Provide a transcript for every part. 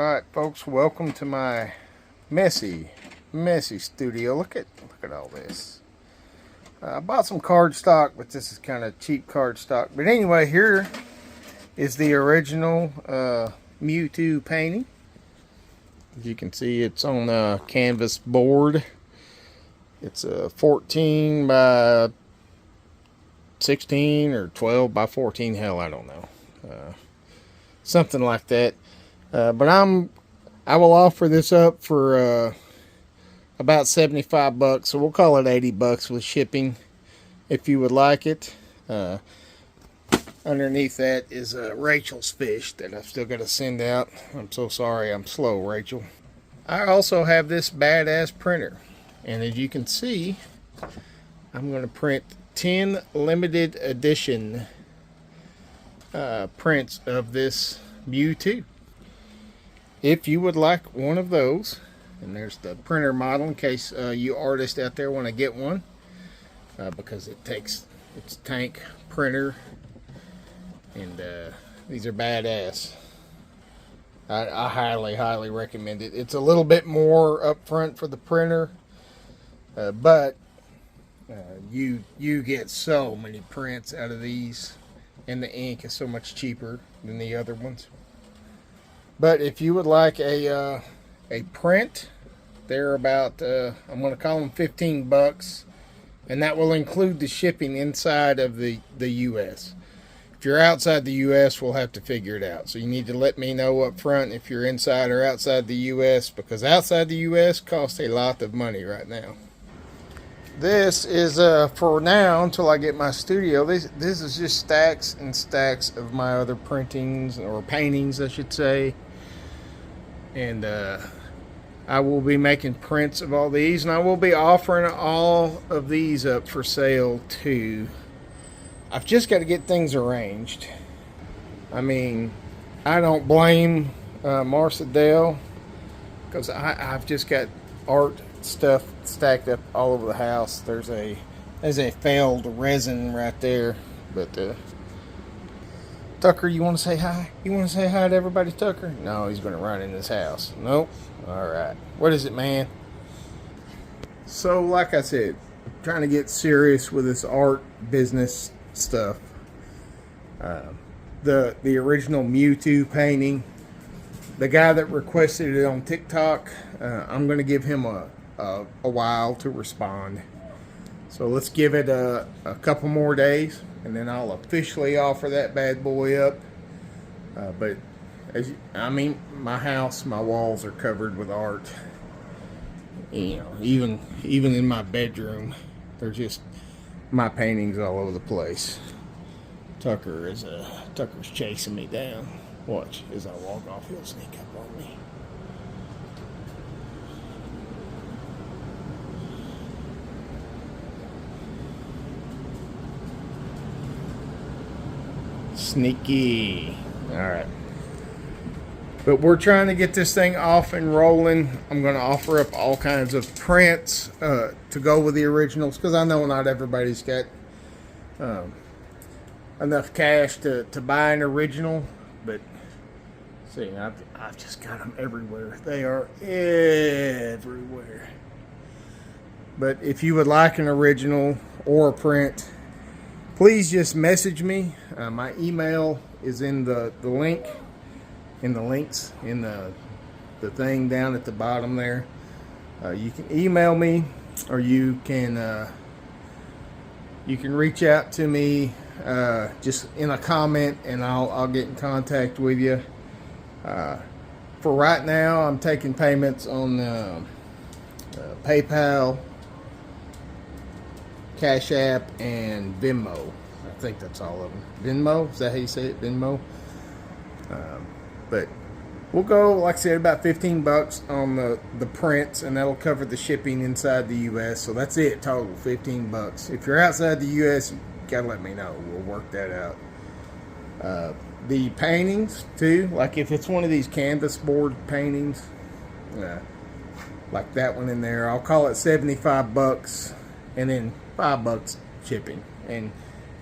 Alright folks, welcome to my messy studio. Look at all this. I bought some cardstock, but this is kind of cheap cardstock. But anyway, here is the original Mewtwo painting. As you can see, it's on a canvas board. It's a 14 by 16 or 12 by 14, hell, I don't know. Something like that. But I will offer this up for about 75 bucks, so we'll call it 80 bucks with shipping if you would like it. Underneath that is Rachel's fish that I've still got to send out. I'm so sorry I'm slow, Rachel. I also have this badass printer, and as you can see, I'm going to print 10 limited edition prints of this Mewtwo. If you would like one of those, and there's the printer model in case you artists out there want to get one, because it's tank printer, and these are badass. I highly recommend it. It's a little bit more upfront for the printer, but you get so many prints out of these, and the ink is so much cheaper than the other ones. But if you would like a print, they're about, I'm going to call them 15 bucks. And that will include the shipping inside of the U.S. If you're outside the U.S., we'll have to figure it out. So you need to let me know up front if you're inside or outside the U.S. Because outside the U.S. costs a lot of money right now. This is, for now, until I get my studio, this is just stacks and stacks of my other printings, or paintings, I should say. And I will be making prints of all these, and I will be offering all of these up for sale too. I've just got to get things arranged. I mean, I don't blame Marcedale, because I've just got art stuff stacked up all over the house. There's a failed resin right there, but Tucker, you want to say hi? You want to say hi to everybody, Tucker? No, he's going to run in this house. Nope. All right. What is it, man? So, like I said, I'm trying to get serious with this art business stuff. The original Mewtwo painting, the guy that requested it on TikTok, I'm going to give him a while to respond. So let's give it a couple more days, and then I'll officially offer that bad boy up. But my house, my walls are covered with art. You know, even in my bedroom, there's just my paintings all over the place. Tucker's chasing me down. Watch, as I walk off, he'll sneak up on me. Sneaky. Alright. But we're trying to get this thing off and rolling. I'm going to offer up all kinds of prints to go with the originals, because I know not everybody's got enough cash to buy an original. But see, I've just got them everywhere. They are everywhere. But if you would like an original or a print, please just message me. My email is in the link, in the links, in the thing down at the bottom there. You can email me, or you can reach out to me just in a comment, and I'll get in contact with you. For right now, I'm taking payments on PayPal, Cash App, and Venmo. I think that's all of them. Venmo? Is that how you say it? Venmo? But we'll go, like I said, about 15 bucks on the prints, and that'll cover the shipping inside the U.S. So that's it, total, 15 bucks. If you're outside the U.S., you gotta let me know. We'll work that out. The paintings, too, like if it's one of these canvas board paintings, like that one in there, I'll call it 75 bucks, and then 5 bucks shipping. And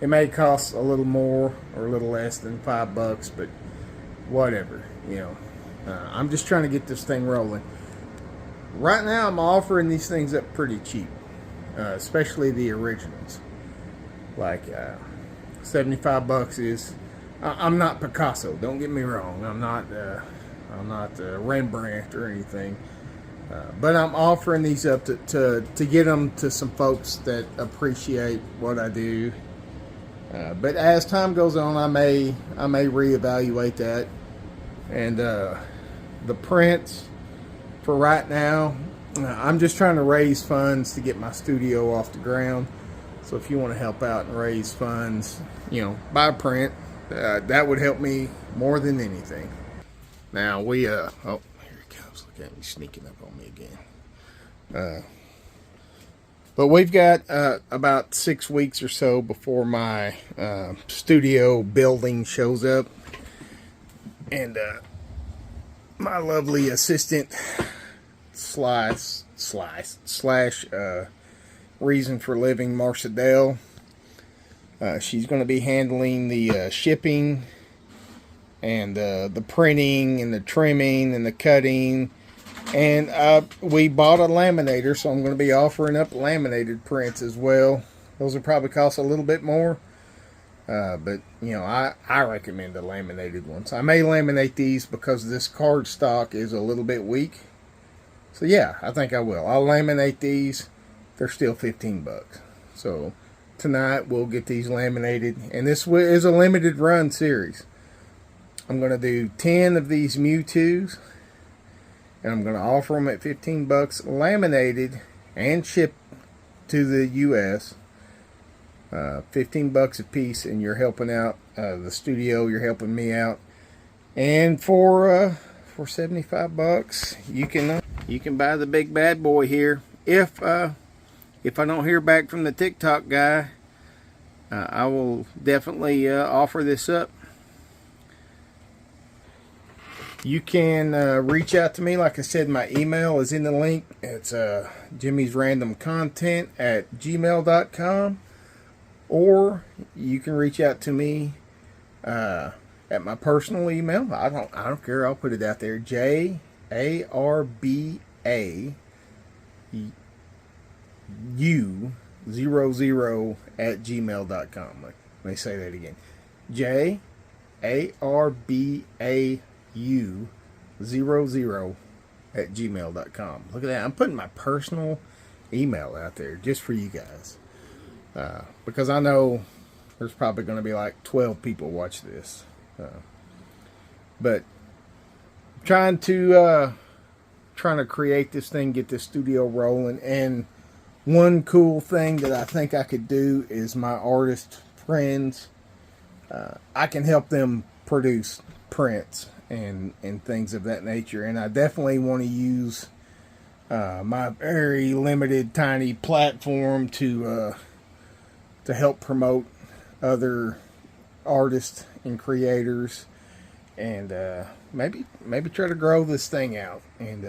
it may cost a little more or a little less than 5 bucks, but whatever, you know. I'm just trying to get this thing rolling. Right now, I'm offering these things up pretty cheap, especially the originals. Like 75 bucks is. I'm not Picasso. Don't get me wrong. I'm not Rembrandt or anything. But I'm offering these up to get them to some folks that appreciate what I do. But as time goes on, I may reevaluate that. And the prints for right now, I'm just trying to raise funds to get my studio off the ground. So if you want to help out and raise funds, buy a print, that would help me more than anything. Now we oh, here he comes. Look at me sneaking up on me again. But we've got about 6 weeks or so before my studio building shows up, and my lovely assistant slash reason for living, Marsha Dell. She's going to be handling the shipping and the printing and the trimming and the cutting. And we bought a laminator, so I'm going to be offering up laminated prints as well. Those will probably cost a little bit more. But, I recommend the laminated ones. I may laminate these because this cardstock is a little bit weak. So, yeah, I think I will. I'll laminate these. They're still 15 bucks. So, tonight we'll get these laminated. And this is a limited run series. I'm going to do 10 of these Mewtwo's. And I'm going to offer them at 15 bucks, laminated and shipped to the U.S. 15 bucks a piece, and you're helping out the studio. You're helping me out. And for 75 bucks, you can buy the big bad boy here. If I don't hear back from the TikTok guy, I will definitely offer this up. You can reach out to me. Like I said, my email is in the link. It's jimmysrandomcontent@gmail.com. Or you can reach out to me at my personal email. I don't care. I'll put it out there. JARBAU00@gmail.com. Let me say that again. JARBAU00@gmail.com. Look at that. I'm putting my personal email out there just for you guys. Because I know there's probably going to be like 12 people watch this. But trying to create this thing, get this studio rolling. And one cool thing that I think I could do is my artist friends. I can help them produce prints and things of that nature. And I definitely want to use my very limited, tiny platform to help promote other artists and creators, and maybe try to grow this thing out. And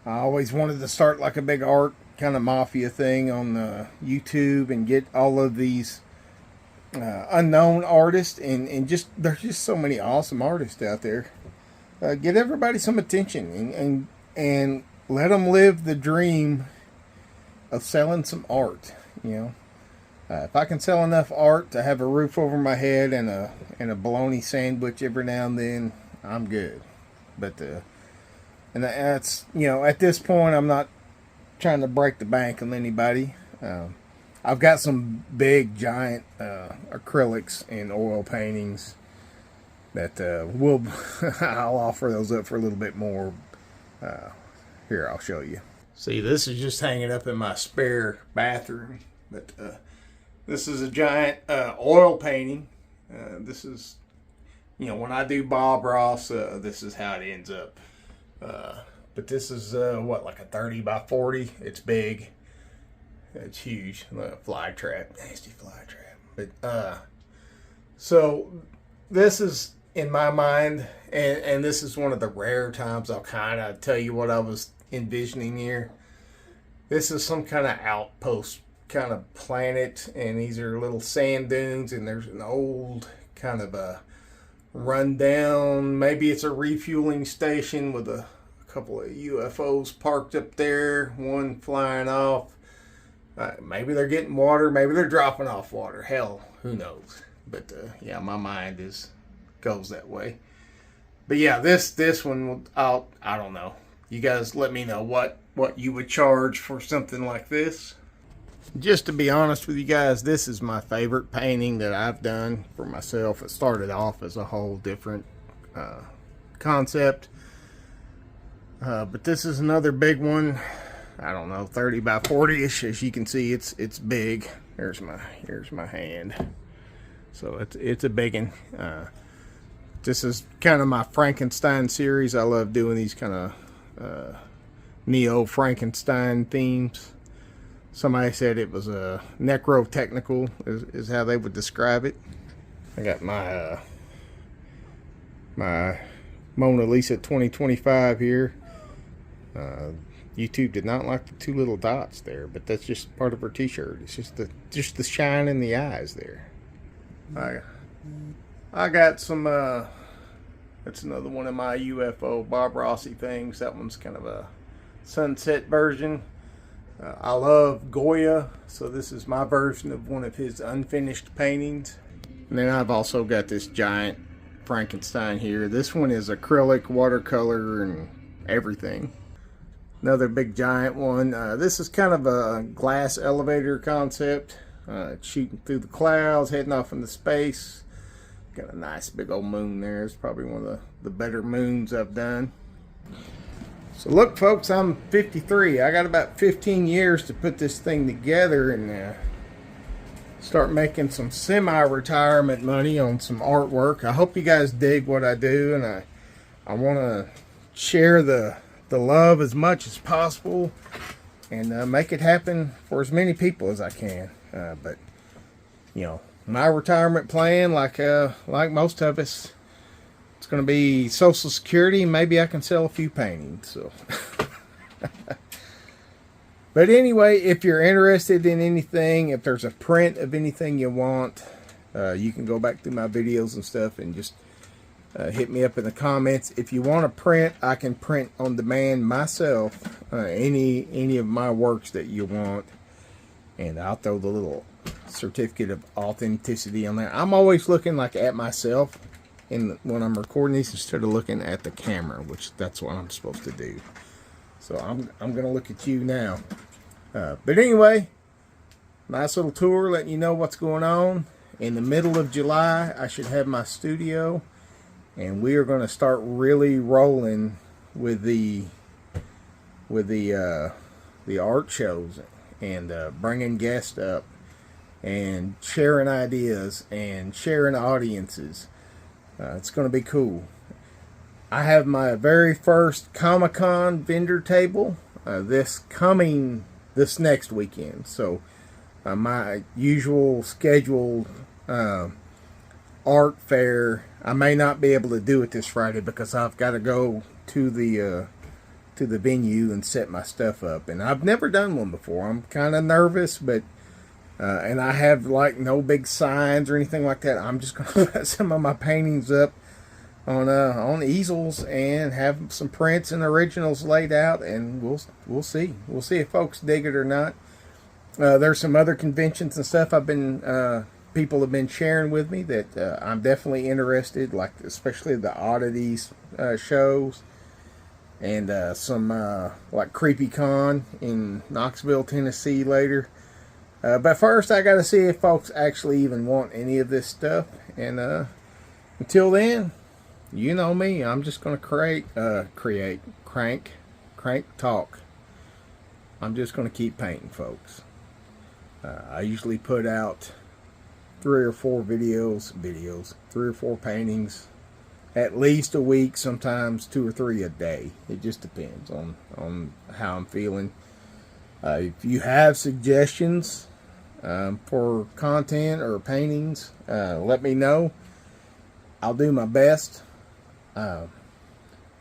I always wanted to start like a big art kind of mafia thing on YouTube and get all of these unknown artists, and just there's just so many awesome artists out there. Get everybody some attention and let them live the dream of selling some art. If I can sell enough art to have a roof over my head and a bologna sandwich every now and then, I'm good. But and that's at this point, I'm not trying to break the bank on anybody. I've got some big giant acrylics and oil paintings that I'll offer those up for a little bit more. Here, I'll show you. See, this is just hanging up in my spare bathroom, but this is a giant oil painting. This is, when I do Bob Ross, this is how it ends up. But this is, like a 30 by 40. It's big. It's huge. Fly trap. Nasty fly trap. But, so, this is, in my mind, and this is one of the rare times I'll kind of tell you what I was envisioning here. This is some kind of outpost kind of planet, and these are little sand dunes, and there's an old kind of a run down. Maybe it's a refueling station with a couple of UFOs parked up there, one flying off. Maybe they're getting water, maybe they're dropping off water. Hell, who knows? But yeah, my mind goes that way. But yeah, this one, I don't know. You guys let me know what you would charge for something like this. Just to be honest with you guys, this is my favorite painting that I've done for myself. It started off as a whole different concept. But this is another big one. I don't know, 30 by 40ish. As you can see, it's big. Here's my hand. So it's a big one. This is kind of my Frankenstein series. I love doing these kind of neo Frankenstein themes. Somebody said it was a necro-technical is how they would describe it. I got my my Mona Lisa 2025 here. YouTube did not like the two little dots there, but that's just part of her t-shirt. It's just the shine in the eyes there. I got some that's another one of my UFO Bob Rossi things. That one's kind of a sunset version. I love Goya, so this is my version of one of his unfinished paintings. And then I've also got this giant Frankenstein here. This one is acrylic, watercolor, and everything. Another big giant one. This is kind of a glass elevator concept. It's shooting through the clouds, heading off into space. Got a nice big old moon there. It's probably one of the better moons I've done. So look, folks, I'm 53. I got about 15 years to put this thing together and start making some semi-retirement money on some artwork. I hope you guys dig what I do, and I want to share the love as much as possible and make it happen for as many people as I can. But you know, my retirement plan, like most of us, it's going to be Social Security. Maybe I can sell a few paintings. So, but anyway, if you're interested in anything, if there's a print of anything you want, you can go back through my videos and stuff and just hit me up in the comments. If you want a print, I can print on demand myself. Any of my works that you want, and I'll throw the little certificate of authenticity on there. I'm always looking like at myself when I'm recording these instead of looking at the camera, which that's what I'm supposed to do. So I'm gonna look at you now. But anyway, nice little tour letting you know what's going on. In the middle of July, I should have my studio, and we are going to start really rolling with the art shows and bringing guests up and sharing ideas and sharing audiences. It's going to be cool. I have my very first Comic-Con vendor table this next weekend. So my usual scheduled art fair, I may not be able to do it this Friday because I've got to go to the venue and set my stuff up, and I've never done one before. I'm kind of nervous, but and I have like no big signs or anything like that. I'm just gonna put some of my paintings up on easels and have some prints and originals laid out, and we'll see if folks dig it or not. There's some other conventions and stuff people have been sharing with me that I'm definitely interested, like especially the oddities shows, and some like Creepy Con in Knoxville, Tennessee later. But first I got to see if folks actually even want any of this stuff, and until then, you know me, I'm just going to crank talk. I'm just going to keep painting, folks. I usually put out 3 or 4 videos, 3 or 4 paintings at least a week, sometimes 2 or 3 a day. It just depends on how I'm feeling. If you have suggestions for content or paintings, let me know. I'll do my best. I'm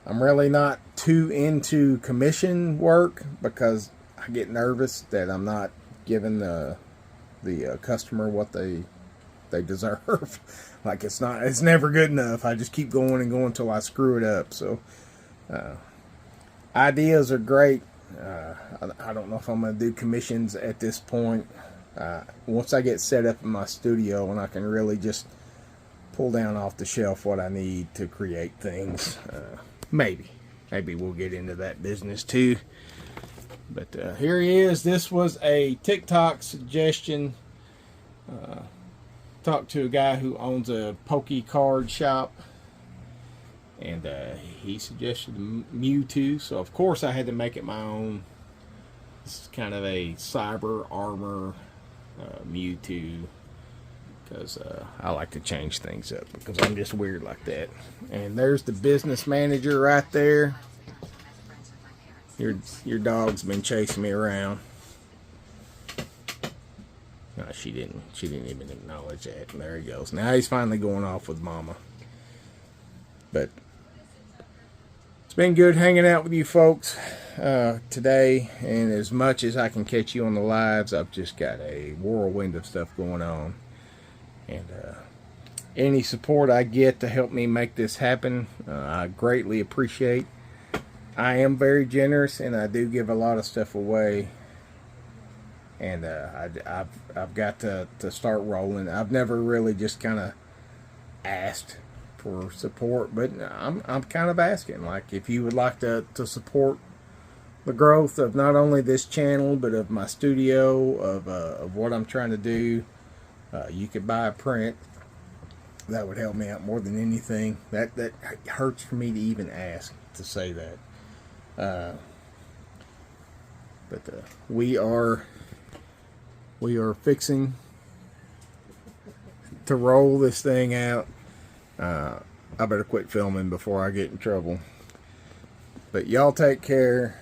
really not too into commission work because I get nervous that I'm not giving the customer what they they deserve. Like, it's never good enough. I just keep going and going until I screw it up. So ideas are great. I don't know if I'm going to do commissions at this point. Once I get set up in my studio and I can really just pull down off the shelf what I need to create things, maybe we'll get into that business too. But here he is. This was a TikTok suggestion. Talked to a guy who owns a Poke card shop, and he suggested Mewtwo, so of course I had to make it my own. This is kind of a cyber armor Mewtwo, because I like to change things up because I'm just weird like that. And there's the business manager right there. Your dog's been chasing me around. No, she didn't even acknowledge that. And there he goes. Now he's finally going off with Mama. But it's been good hanging out with you folks today. And as much as I can catch you on the lives, I've just got a whirlwind of stuff going on. And any support I get to help me make this happen, I greatly appreciate. I am very generous, and I do give a lot of stuff away. And I've got to start rolling. I've never really just kind of asked for support, but I'm kind of asking. Like, if you would like to support the growth of not only this channel, but of my studio, of what I'm trying to do, you could buy a print. That would help me out more than anything. That hurts for me to even ask to say that. But we are fixing to roll this thing out. I better quit filming before I get in trouble. But y'all take care.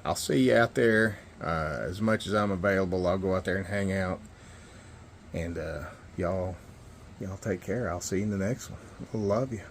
I'll see you out there. As much as I'm available, I'll go out there and hang out. And y'all take care. I'll see you in the next one. Love you.